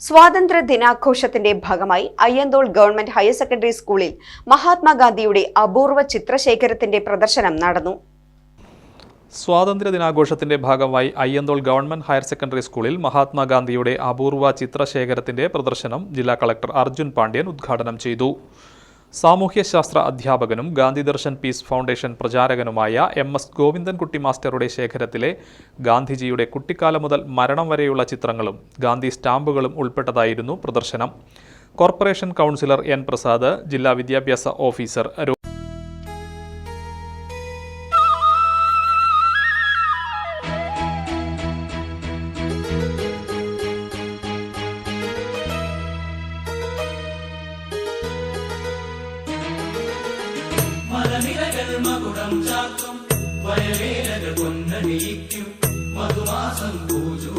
സ്വാതന്ത്ര്യ ദിനാഘോഷത്തിന്റെ ഭാഗമായി അയ്യന്തോൾ ഗവൺമെന്റ് ഹയർ സെക്കൻഡറി സ്കൂളിൽ മഹാത്മാഗാന്ധിയുടെ അപൂർവ ചിത്രശേഖരത്തിന്റെ പ്രദർശനം നടന്നു. സ്വാതന്ത്ര്യ ദിനാഘോഷത്തിന്റെ ഭാഗമായി അയ്യന്തോൾ ഗവൺമെന്റ് ഹയർ സെക്കൻഡറി സ്കൂളിൽ മഹാത്മാഗാന്ധിയുടെ അപൂർവ ചിത്രശേഖരത്തിന്റെ പ്രദർശനം ജില്ലാ കളക്ടർ അർജുൻ പാണ്ഡ്യൻ ഉദ്ഘാടനം ചെയ്തു. സാമൂഹ്യശാസ്ത്ര അധ്യാപകനും ഗാന്ധി ദർശൻ പീസ് ഫൗണ്ടേഷൻ പ്രചാരകനുമായ MS ഗോവിന്ദൻകുട്ടി മാസ്റ്ററുടെ ശേഖരത്തിലെ ഗാന്ധിജിയുടെ കുട്ടിക്കാലം മുതൽ മരണം വരെയുള്ള ചിത്രങ്ങളും ഗാന്ധി സ്റ്റാമ്പുകളും ഉൾപ്പെട്ടതായിരുന്നു പ്രദർശനം. കോർപ്പറേഷൻ കൗൺസിലർ N പ്രസാദ്, ജില്ലാ വിദ്യാഭ്യാസ ഓഫീസർ മലനിരകൾ മകുടം ചാക്കും വയലേലകൾ കൊന്നടിയിക്കും മധുമാസം പൂജു